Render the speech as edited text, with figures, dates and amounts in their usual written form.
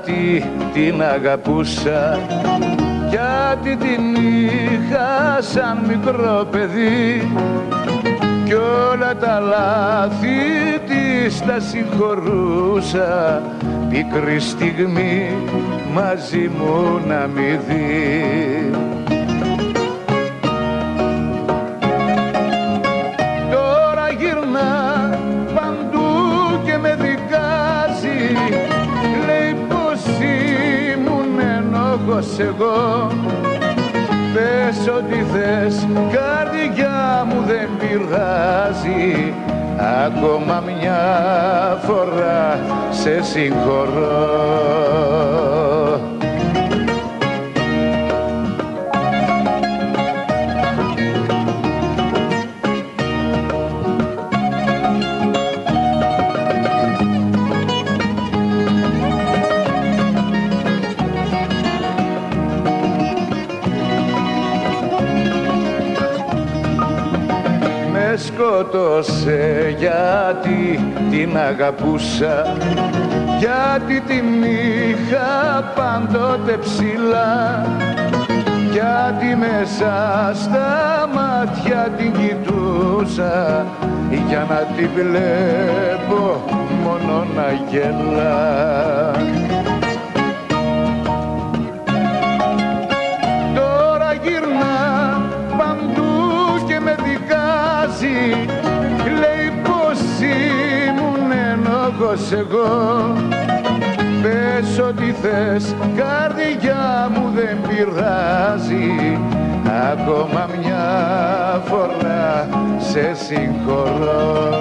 γιατί την αγαπούσα, γιατί την είχα σαν μικρό παιδί κι όλα τα λάθη της τα συγχωρούσα, πικρή στιγμή μαζί μου να μη δει. Τώρα γυρνά παντού και με δικάζει, λέει πως ήμουν ενόχος εγώ. Πες ό,τι θες, καρδιά μου δεν πειράζει, ακόμα μια φορά σε συγχωρώ. Σκότωσε γιατί την αγαπούσα, γιατί την είχα πάντοτε ψηλά, γιατί μέσα στα μάτια την κοιτούσα για να την βλέπω μόνο να γελά. Τώρα γυρνά παντού και με δικάζει, λέει πως ήμουν ενόχος εγώ. Πες ό,τι θες, καρδιά μου δεν πειράζει, ακόμα μια φορά σε συγχωρώ.